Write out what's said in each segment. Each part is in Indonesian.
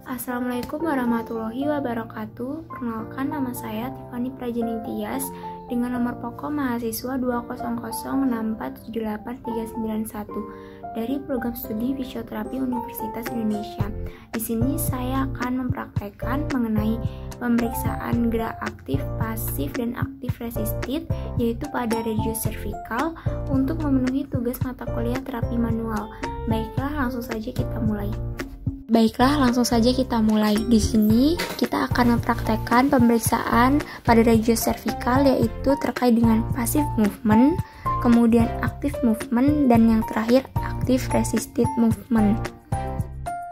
Assalamualaikum warahmatullahi wabarakatuh. Perkenalkan, nama saya Tiffany Prajeni Tias dengan nomor pokok mahasiswa 20064783991 dari program studi fisioterapi Universitas Indonesia. Di sini saya akan mempraktekkan mengenai pemeriksaan gerak aktif, pasif, dan aktif resistif, yaitu pada regio cervical untuk memenuhi tugas mata kuliah terapi manual. Baiklah, langsung saja kita mulai. Di sini kita akan mempraktekkan pemeriksaan pada regio cervical, yaitu terkait dengan passive movement, kemudian active movement, dan yang terakhir active resistive movement.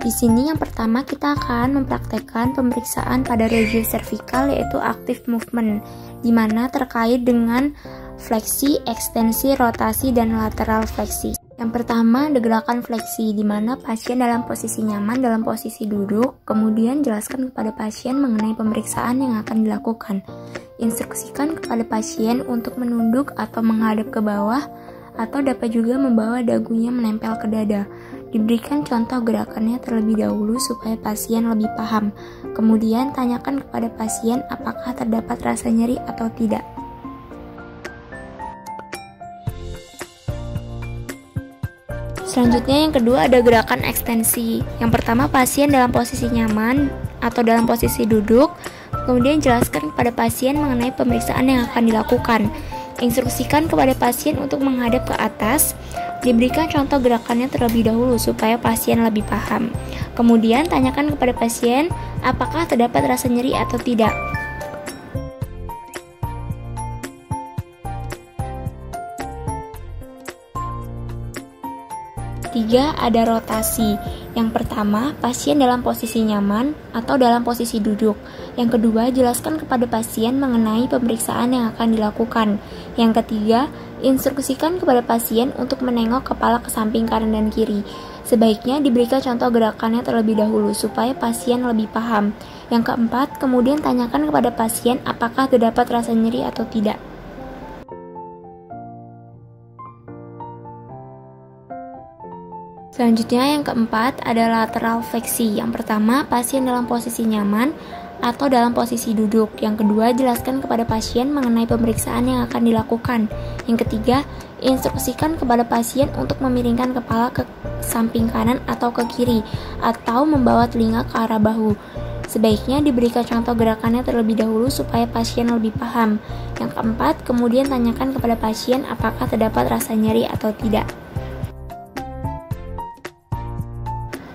Di sini yang pertama kita akan mempraktekkan pemeriksaan pada regio cervical, yaitu active movement, di mana terkait dengan fleksi, ekstensi, rotasi, dan lateral fleksi. Yang pertama, ada gerakan fleksi, di mana pasien dalam posisi nyaman dalam posisi duduk, kemudian jelaskan kepada pasien mengenai pemeriksaan yang akan dilakukan. Instruksikan kepada pasien untuk menunduk atau menghadap ke bawah, atau dapat juga membawa dagunya menempel ke dada. Diberikan contoh gerakannya terlebih dahulu supaya pasien lebih paham. Kemudian tanyakan kepada pasien apakah terdapat rasa nyeri atau tidak. Selanjutnya yang kedua ada gerakan ekstensi. Yang pertama, pasien dalam posisi nyaman atau dalam posisi duduk, kemudian jelaskan kepada pasien mengenai pemeriksaan yang akan dilakukan. Instruksikan kepada pasien untuk menghadap ke atas. Diberikan contoh gerakannya terlebih dahulu supaya pasien lebih paham. Kemudian tanyakan kepada pasien apakah terdapat rasa nyeri atau tidak. Tiga, ada rotasi. Yang pertama, pasien dalam posisi nyaman atau dalam posisi duduk. Yang kedua, jelaskan kepada pasien mengenai pemeriksaan yang akan dilakukan. Yang ketiga, instruksikan kepada pasien untuk menengok kepala ke samping kanan dan kiri. Sebaiknya diberikan contoh gerakannya terlebih dahulu supaya pasien lebih paham. Yang keempat, kemudian tanyakan kepada pasien apakah terdapat rasa nyeri atau tidak. Selanjutnya yang keempat ada lateral fleksi. Yang pertama, pasien dalam posisi nyaman atau dalam posisi duduk. Yang kedua, jelaskan kepada pasien mengenai pemeriksaan yang akan dilakukan. Yang ketiga, instruksikan kepada pasien untuk memiringkan kepala ke samping kanan atau ke kiri, atau membawa telinga ke arah bahu. Sebaiknya diberikan contoh gerakannya terlebih dahulu supaya pasien lebih paham. Yang keempat, kemudian tanyakan kepada pasien apakah terdapat rasa nyeri atau tidak.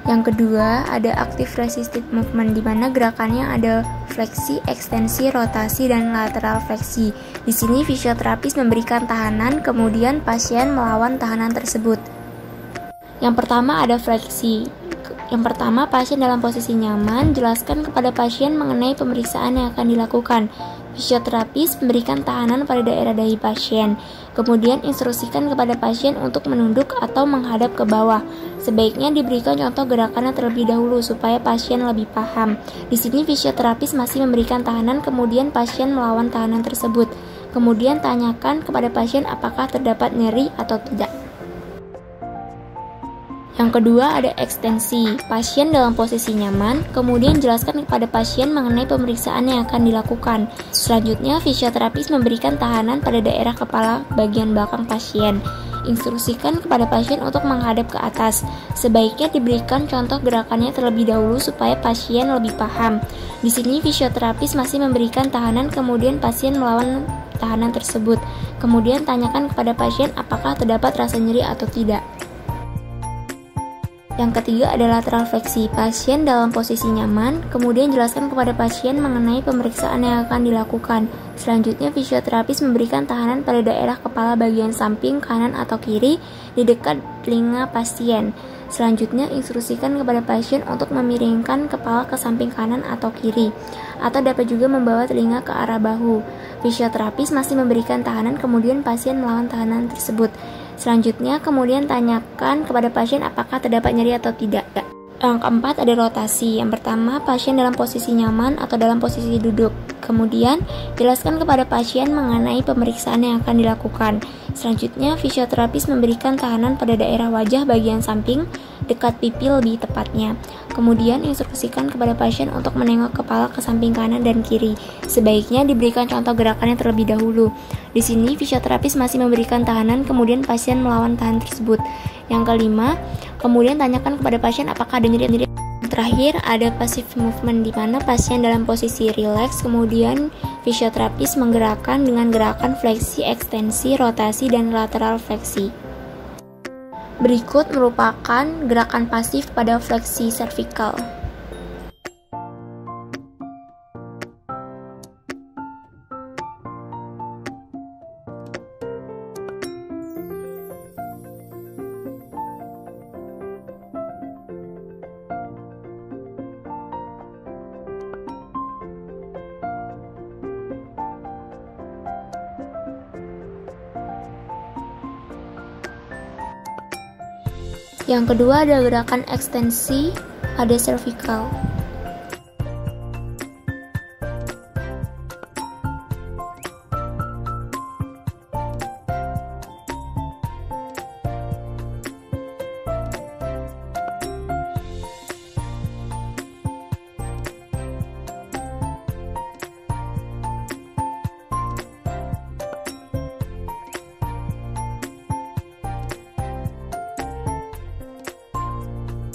Yang kedua, ada active resistive movement, di mana gerakannya ada fleksi, ekstensi, rotasi, dan lateral fleksi. Di sini fisioterapis memberikan tahanan, kemudian pasien melawan tahanan tersebut. Yang pertama ada fleksi. Yang pertama, pasien dalam posisi nyaman, jelaskan kepada pasien mengenai pemeriksaan yang akan dilakukan. Fisioterapis memberikan tahanan pada daerah dahi pasien. Kemudian instruksikan kepada pasien untuk menunduk atau menghadap ke bawah. Sebaiknya diberikan contoh gerakannya terlebih dahulu supaya pasien lebih paham. Di sini fisioterapis masih memberikan tahanan, kemudian pasien melawan tahanan tersebut. Kemudian tanyakan kepada pasien apakah terdapat nyeri atau tidak. Yang kedua ada ekstensi. Pasien dalam posisi nyaman, kemudian jelaskan kepada pasien mengenai pemeriksaan yang akan dilakukan. Selanjutnya, fisioterapis memberikan tahanan pada daerah kepala bagian belakang pasien. Instruksikan kepada pasien untuk menghadap ke atas. Sebaiknya diberikan contoh gerakannya terlebih dahulu supaya pasien lebih paham. Di sini fisioterapis masih memberikan tahanan, kemudian pasien melawan tahanan tersebut. Kemudian tanyakan kepada pasien apakah terdapat rasa nyeri atau tidak. Yang ketiga adalah lateral fleksi. Pasien dalam posisi nyaman, kemudian jelaskan kepada pasien mengenai pemeriksaan yang akan dilakukan. Selanjutnya, fisioterapis memberikan tahanan pada daerah kepala bagian samping, kanan atau kiri, di dekat telinga pasien. Selanjutnya, instruksikan kepada pasien untuk memiringkan kepala ke samping kanan atau kiri, atau dapat juga membawa telinga ke arah bahu. Fisioterapis masih memberikan tahanan, kemudian pasien melawan tahanan tersebut. Selanjutnya, kemudian tanyakan kepada pasien apakah terdapat nyeri atau tidak. Yang keempat ada rotasi. Yang pertama, pasien dalam posisi nyaman atau dalam posisi duduk. Kemudian, jelaskan kepada pasien mengenai pemeriksaan yang akan dilakukan. Selanjutnya, fisioterapis memberikan tahanan pada daerah wajah bagian samping, dekat pipi lebih tepatnya. Kemudian instruksikan kepada pasien untuk menengok kepala ke samping kanan dan kiri. Sebaiknya diberikan contoh gerakannya terlebih dahulu. Di sini fisioterapis masih memberikan tahanan, kemudian pasien melawan tahan tersebut. Yang kelima, kemudian tanyakan kepada pasien apakah ada nyeri. Terakhir ada passive movement, di mana pasien dalam posisi rileks, kemudian fisioterapis menggerakkan dengan gerakan fleksi, ekstensi, rotasi, dan lateral fleksi. Berikut merupakan gerakan pasif pada fleksi servikal. Yang kedua ada gerakan ekstensi pada servikal.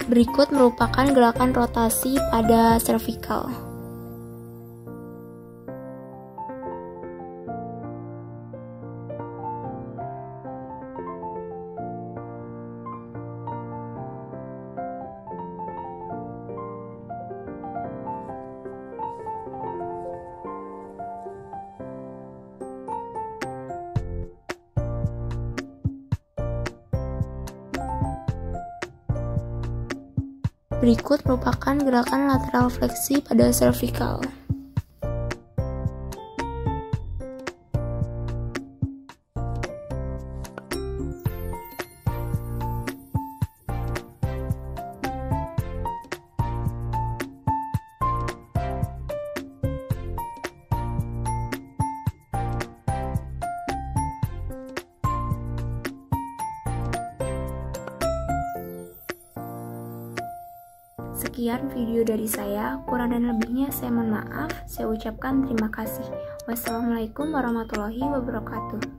Berikut merupakan gerakan rotasi pada servikal. Berikut merupakan gerakan lateral fleksi pada servikal. Sekian video dari saya, kurang dan lebihnya saya mohon maaf, saya ucapkan terima kasih. Wassalamualaikum warahmatullahi wabarakatuh.